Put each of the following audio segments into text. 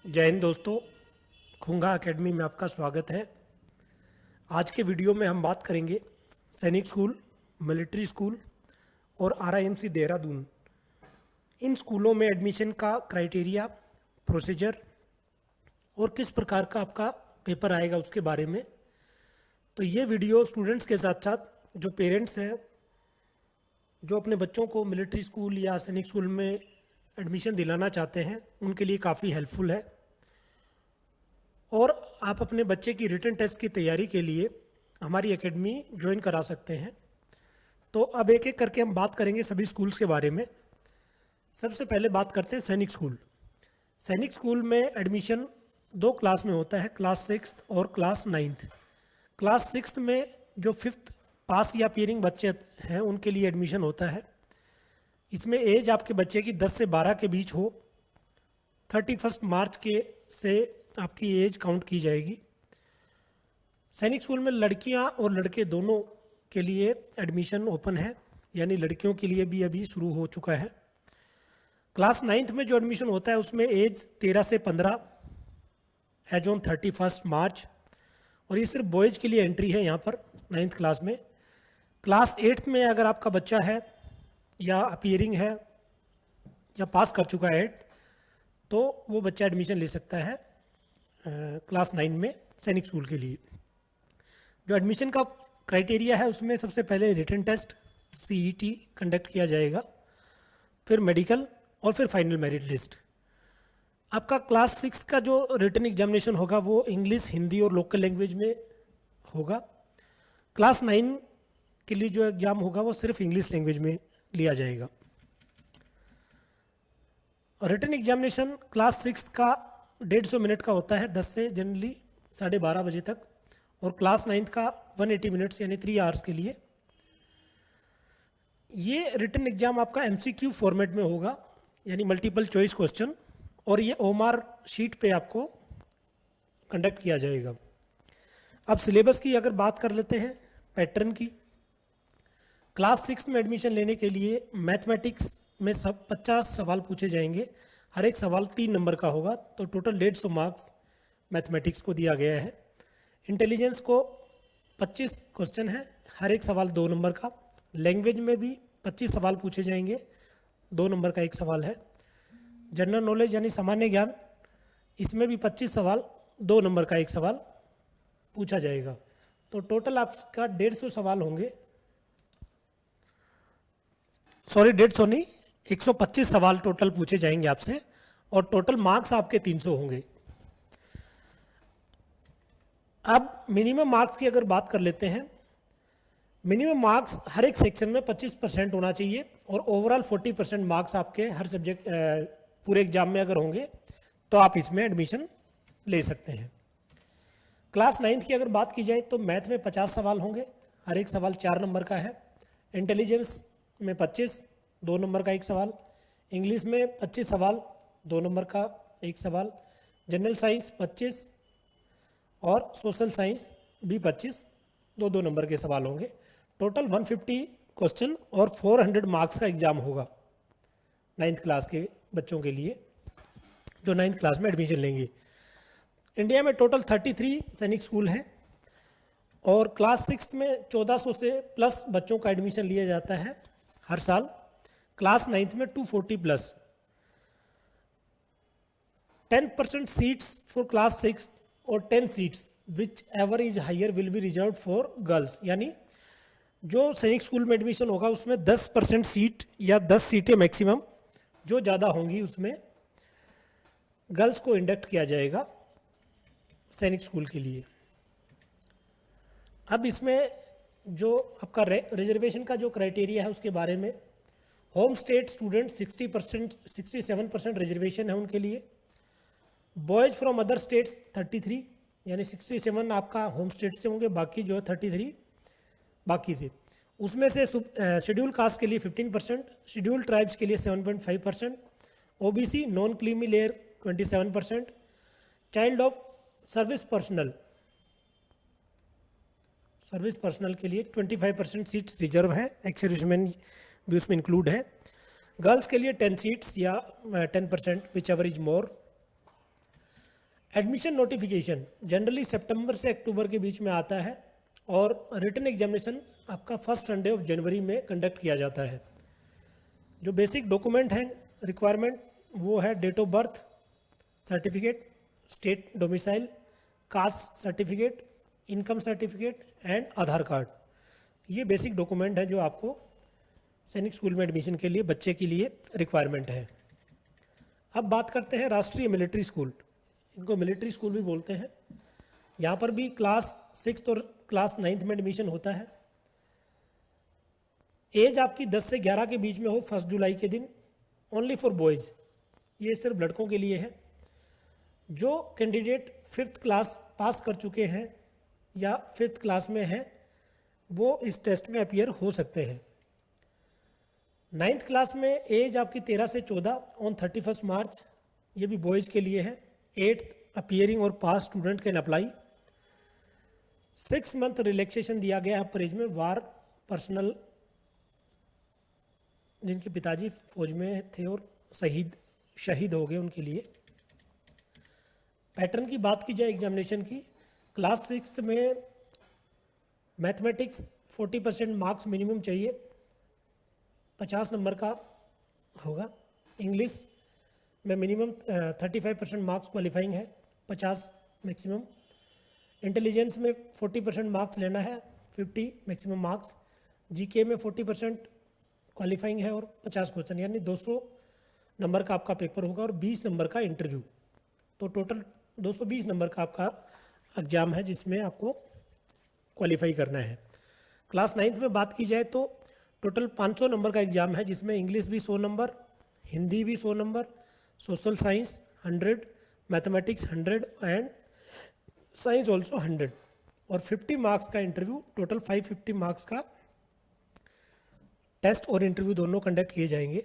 जय हिंद दोस्तों। खुंगा एकेडमी में आपका स्वागत है। आज के वीडियो में हम बात करेंगे सैनिक स्कूल, मिलिट्री स्कूल और आरआईएमसी देहरादून, इन स्कूलों में एडमिशन का क्राइटेरिया, प्रोसीजर और किस प्रकार का आपका पेपर आएगा उसके बारे में। तो ये वीडियो स्टूडेंट्स के साथ साथ जो पेरेंट्स हैं, जो अपने बच्चों को मिलिट्री स्कूल या सैनिक स्कूल में एडमिशन दिलाना चाहते हैं, उनके लिए काफ़ी हेल्पफुल है। और आप अपने बच्चे की रिटन टेस्ट की तैयारी के लिए हमारी एकेडमी ज्वाइन करा सकते हैं। तो अब एक एक करके हम बात करेंगे सभी स्कूल्स के बारे में। सबसे पहले बात करते हैं सैनिक स्कूल। सैनिक स्कूल में एडमिशन दो क्लास में होता है, क्लास 6 और क्लास 9। क्लास 6 में जो 5th पास या अपीयरिंग बच्चे हैं उनके लिए एडमिशन होता है। इसमें एज आपके बच्चे की 10 से 12 के बीच हो। 31 मार्च के से आपकी एज काउंट की जाएगी। सैनिक स्कूल में लड़कियां और लड़के दोनों के लिए एडमिशन ओपन है, यानी लड़कियों के लिए भी अभी शुरू हो चुका है। क्लास 9 में जो एडमिशन होता है उसमें एज 13 से 15 एज ऑन 31 मार्च, और ये सिर्फ बॉयज़ के लिए एंट्री है यहाँ पर 9th क्लास में। क्लास 8 में अगर आपका बच्चा है या अपीयरिंग है या पास कर चुका है 8, तो वो बच्चा एडमिशन ले सकता है क्लास 9 में सैनिक स्कूल के लिए। जो एडमिशन का क्राइटेरिया है उसमें सबसे पहले रिटन टेस्ट CET कंडक्ट किया जाएगा, फिर मेडिकल और फिर फाइनल मेरिट लिस्ट। आपका क्लास 6 का जो रिटन एग्जामिनेशन होगा वो इंग्लिश, हिंदी और लोकल लैंग्वेज में होगा। क्लास 9 के लिए जो एग्ज़ाम होगा वो सिर्फ इंग्लिश लैंग्वेज में लिया जाएगा। रिटन एग्जामिनेशन क्लास 6 का 150 मिनट का होता है, 10 से जनरली 12:30 बजे तक, और क्लास 9 का 180 मिनट्स यानी 3 आवर्स के लिए। ये रिटन एग्जाम आपका MCQ फॉर्मेट में होगा, यानी मल्टीपल चॉइस क्वेश्चन, और ये OMR शीट पे आपको कंडक्ट किया जाएगा। अब सिलेबस की अगर बात कर लेते हैं, पैटर्न की। क्लास 6 में एडमिशन लेने के लिए मैथमेटिक्स में सब 50 सवाल पूछे जाएंगे। हर एक सवाल 3 नंबर का होगा, तो टोटल 150 मार्क्स मैथमेटिक्स को दिया गया है। इंटेलिजेंस को 25 क्वेश्चन है, हर एक सवाल 2 नंबर का। लैंग्वेज में भी 25 सवाल पूछे जाएंगे, 2 नंबर का एक सवाल है। जनरल नॉलेज यानी सामान्य ज्ञान, इसमें भी 25 सवाल, 2 नंबर का एक सवाल पूछा जाएगा। तो टोटल आपका 150 सवाल होंगे, सॉरी 150 नहीं, 125 सवाल टोटल पूछे जाएंगे आपसे, और टोटल मार्क्स आपके 300 होंगे। अब मिनिमम मार्क्स की अगर बात कर लेते हैं, मिनिमम मार्क्स हर एक सेक्शन में 25% होना चाहिए, और ओवरऑल 40% मार्क्स आपके हर सब्जेक्ट पूरे एग्जाम में अगर होंगे तो आप इसमें एडमिशन ले सकते हैं। क्लास 9 की अगर बात की जाए तो मैथ में 50 सवाल होंगे, हर एक सवाल 4 नंबर का है। इंटेलिजेंस में 25, 2 नंबर का एक सवाल। इंग्लिश में 25 सवाल, 2 नंबर का एक सवाल। जनरल साइंस 25 और सोशल साइंस भी 25, 2 नंबर के सवाल होंगे। टोटल 150 क्वेश्चन और 400 मार्क्स का एग्जाम होगा 9th क्लास के बच्चों के लिए, जो 9th क्लास में एडमिशन लेंगे। इंडिया में टोटल 33 सैनिक स्कूल हैं, और क्लास 6 में 1400 से प्लस बच्चों का एडमिशन लिया जाता है हर साल। क्लास 9 में 240 प्लस। 10% सीट्स फॉर क्लास 6 और 10 seats whichever is higher will be reserve for girls, यानी जो सैनिक स्कूल में एडमिशन होगा उसमें 10% सीट या 10 सीटें मैक्सिमम जो ज़्यादा होंगी उसमें गर्ल्स को इंडक्ट किया जाएगा सैनिक स्कूल के लिए। अब इसमें जो आपका रिजर्वेशन का जो क्राइटेरिया है उसके बारे में, होम स्टेट स्टूडेंट 67% रिजर्वेशन है उनके लिए। बॉयज़ फ्रॉम अदर स्टेट्स 33, यानी 67 आपका होम स्टेट से होंगे, बाकी जो है 33 बाकी से। उसमें से शेड्यूल कास्ट के लिए 15%, शेड्यूल ट्राइब्स के लिए 7.5%, OBC non creamy layer 27%, child of service personal के लिए 25% सीट्स रिजर्व है, एक्स सर्विसमैन भी उसमें इंक्लूड है। गर्ल्स के लिए 10 सीट्स या 10% whichever is more. Admission notification generally सितंबर से अक्टूबर के बीच में आता है और रिटन एग्जामिनेशन आपका फर्स्ट संडे ऑफ जनवरी में कंडक्ट किया जाता है। जो बेसिक डॉक्यूमेंट हैं रिक्वायरमेंट वो है date of birth certificate, state domicile, caste certificate, income certificate and Aadhaar card. ये बेसिक डॉक्यूमेंट है जो आपको सैनिक स्कूल में एडमिशन के लिए बच्चे के लिए रिक्वायरमेंट है। अब बात करते हैं राष्ट्रीय मिलिट्री स्कूल, इनको मिलिट्री स्कूल भी बोलते हैं। यहाँ पर भी क्लास 6 और क्लास 9 में एडमिशन होता है। एज आपकी 10 से 11 के बीच में हो 1 जुलाई के दिन, ओनली फॉर बॉयज़, ये सिर्फ लड़कों के लिए है। जो कैंडिडेट 5th क्लास पास कर चुके हैं या 5th क्लास में हैं वो इस टेस्ट में अपीयर हो सकते हैं। 9th क्लास में एज आपकी 13 से 14 ऑन 31 मार्च, ये भी बॉयज़ के लिए है। 8th अपीयरिंग और pass student can apply. 6 month relaxation दिया गया है पर एज में वार पर्सनल जिनके पिताजी फौज में थे और शहीद हो गए उनके लिए। पैटर्न की बात की जाए एग्जामिनेशन की, क्लास 6 में मैथमेटिक्स 40% मार्क्स मिनिमम चाहिए, 50 नंबर का होगा। इंग्लिश में मिनिमम 35% मार्क्स क्वालिफाइंग है, 50 मैक्सिमम। इंटेलिजेंस में 40% मार्क्स लेना है, 50 मैक्सिमम मार्क्स। जीके में 40% क्वालिफाइंग है और 50 क्वेश्चन, यानी 200 नंबर का आपका पेपर होगा और 20 नंबर का इंटरव्यू। तो टोटल 220 नंबर का आपका एग्जाम है जिसमें आपको क्वालिफाई करना है। क्लास 9 में बात की जाए तो टोटल 500 नंबर का एग्जाम है जिसमें इंग्लिश भी 100 नंबर, हिंदी भी 100 number, social science 100, mathematics 100 and science also 100 और 50 मार्क्स का इंटरव्यू। टोटल 550 मार्क्स का टेस्ट और इंटरव्यू दोनों कंडक्ट किए जाएंगे।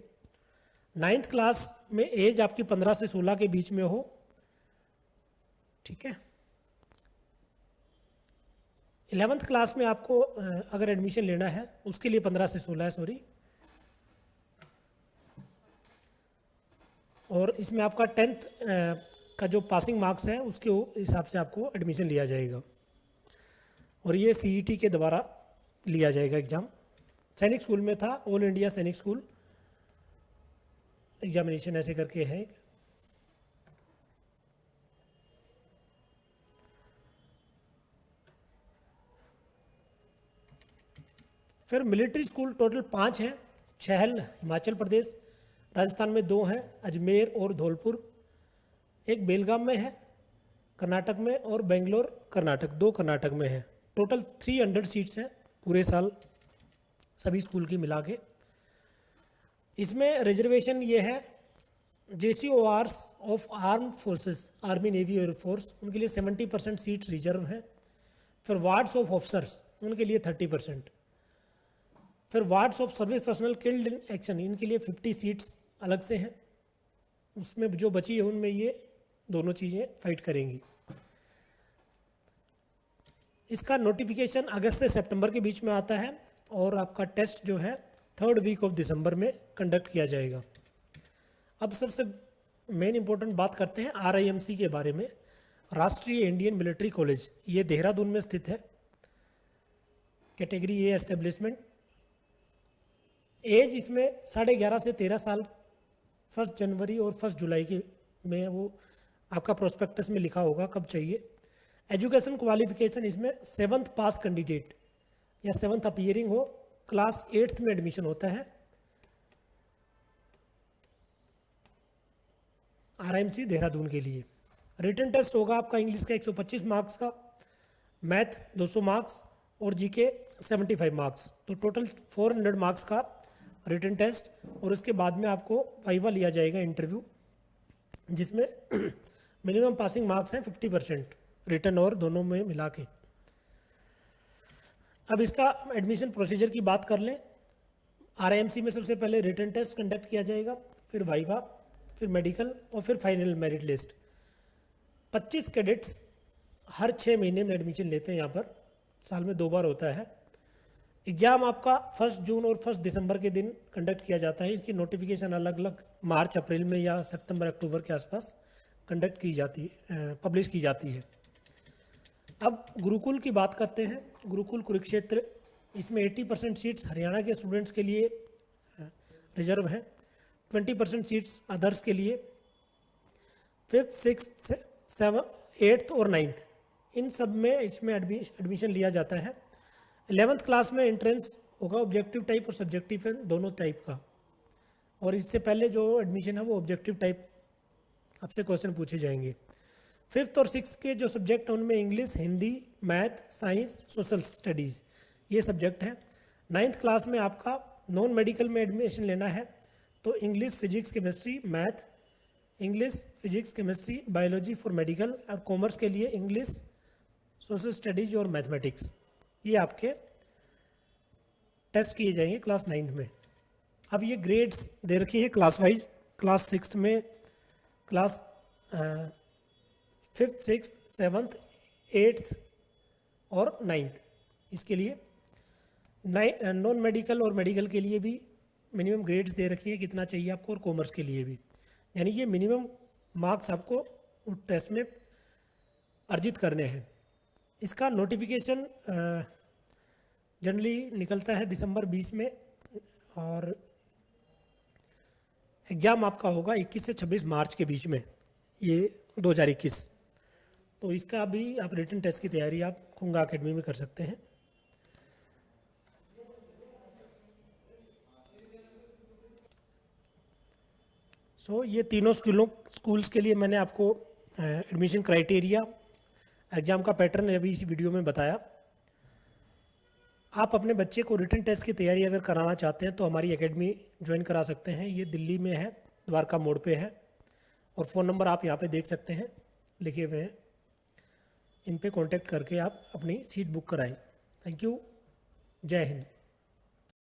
9th क्लास में एज आपकी 15 से 16 के बीच में हो, ठीक है। 11th क्लास में आपको अगर एडमिशन लेना है उसके लिए 15 से 16 है, सॉरी। और इसमें आपका 10th का जो पासिंग मार्क्स है उसके हिसाब से आपको एडमिशन लिया जाएगा और ये सीईटी के द्वारा लिया जाएगा एग्ज़ाम। सैनिक स्कूल में था, ऑल इंडिया सैनिक स्कूल एग्जामिनेशन ऐसे करके है। फिर मिलिट्री स्कूल टोटल 5 हैं। छहल हिमाचल प्रदेश, राजस्थान में 2 हैं, अजमेर और धौलपुर। एक बेलगाम में है कर्नाटक में और बेंगलोर कर्नाटक, 2 कर्नाटक में है। टोटल 300 सीट्स हैं पूरे साल सभी स्कूल की मिला के। इसमें रिजर्वेशन ये है, JCORs of armed forces, army navy air force, उनके लिए 70% सीट्स रिजर्व हैं। फिर वार्ड्स ऑफ ऑफिसर्स उनके लिए 30%। फिर wards of service personnel killed in action इनके लिए 50 सीट्स अलग से हैं। उसमें जो बची है उनमें ये दोनों चीज़ें फाइट करेंगी। इसका नोटिफिकेशन अगस्त से सितंबर के बीच में आता है और आपका टेस्ट जो है 3rd वीक ऑफ दिसंबर में कंडक्ट किया जाएगा। अब सबसे मेन इंपॉर्टेंट बात करते हैं RIMC के बारे में। राष्ट्रीय इंडियन मिलिट्री कॉलेज, ये देहरादून में स्थित है। Category A establishment. एज इसमें 11.5 से 13 साल, 1 जनवरी और 1 जुलाई के में वो आपका प्रोस्पेक्टस में लिखा होगा कब चाहिए। एजुकेशन क्वालिफिकेशन इसमें 7th पास कैंडिडेट या 7th अपीयरिंग हो, क्लास 8th में एडमिशन होता है। RIMC देहरादून के लिए रिटन टेस्ट होगा आपका इंग्लिश का 125 मार्क्स का, मैथ 200 मार्क्स और जीके 75 मार्क्स। तो टोटल 400 मार्क्स का रिटन टेस्ट और उसके बाद में आपको वाइवा लिया जाएगा इंटरव्यू, जिसमें मिनिमम पासिंग मार्क्स हैं 50% रिटन और दोनों में मिला के। अब इसका एडमिशन प्रोसीजर की बात कर लें। RIMC में सबसे पहले रिटन टेस्ट कंडक्ट किया जाएगा, फिर वाइवा, फिर मेडिकल और फिर फाइनल मेरिट लिस्ट। 25 कैडेट्स हर 6 महीने में एडमिशन लेते हैं यहाँ पर, साल में 2 बार होता है। एग्ज़ाम आपका 1 जून और 1 दिसंबर के दिन कंडक्ट किया जाता है। इसकी नोटिफिकेशन अलग अलग मार्च अप्रैल में या सितंबर अक्टूबर के आसपास कंडक्ट की जाती है, पब्लिश की जाती है। अब गुरुकुल की बात करते हैं। गुरुकुल कुरुक्षेत्र, इसमें 80% सीट्स हरियाणा के स्टूडेंट्स के लिए रिजर्व हैं, 20% सीट्स अदर्स के लिए। 5th, 6th, 7th, 8th और 9th इन सब में इसमें एडमिशन लिया जाता है। 11th क्लास में एंट्रेंस होगा ऑब्जेक्टिव टाइप और सब्जेक्टिव है, दोनों टाइप का। और इससे पहले जो एडमिशन है वो ऑब्जेक्टिव टाइप आपसे क्वेश्चन पूछे जाएंगे। 5th और 6th के जो सब्जेक्ट हैं उनमें English, Hindi, math, science, social studies ये सब्जेक्ट हैं। 9th क्लास में आपका नॉन मेडिकल में एडमिशन लेना है तो English, physics, chemistry, math, English, physics, chemistry, biology for medical, और कॉमर्स के लिए इंग्लिश, सोशल स्टडीज और मैथमेटिक्स, ये आपके टेस्ट किए जाएंगे क्लास 9th में। अब ये ग्रेड्स दे रखी है क्लास वाइज। क्लास 6th में class 5th, 6th, 7th, 8th और 9th इसके लिए नॉन मेडिकल और मेडिकल के लिए भी मिनिमम ग्रेड्स दे रखी है कितना चाहिए आपको, और कॉमर्स के लिए भी। यानी ये मिनिमम मार्क्स आपको उस टेस्ट में अर्जित करने हैं। इसका नोटिफिकेशन जनरली निकलता है दिसंबर 20 में, और एग्ज़ाम आपका होगा 21 से 26 मार्च के बीच में, ये 2021। तो इसका भी आप रिटन टेस्ट की तैयारी आप खुंगा अकेडमी में कर सकते हैं। ये तीनों स्कूल्स के लिए मैंने आपको एडमिशन क्राइटेरिया, एग्ज़ाम का पैटर्न अभी इसी वीडियो में बताया। आप अपने बच्चे को रिटन टेस्ट की तैयारी अगर कराना चाहते हैं तो हमारी एकेडमी ज्वाइन करा सकते हैं। ये दिल्ली में है, द्वारका मोड़ पे है, और फ़ोन नंबर आप यहाँ पे देख सकते हैं लिखे हुए हैं। इन पे कांटेक्ट करके आप अपनी सीट बुक कराएं। Thank you. जय हिंद।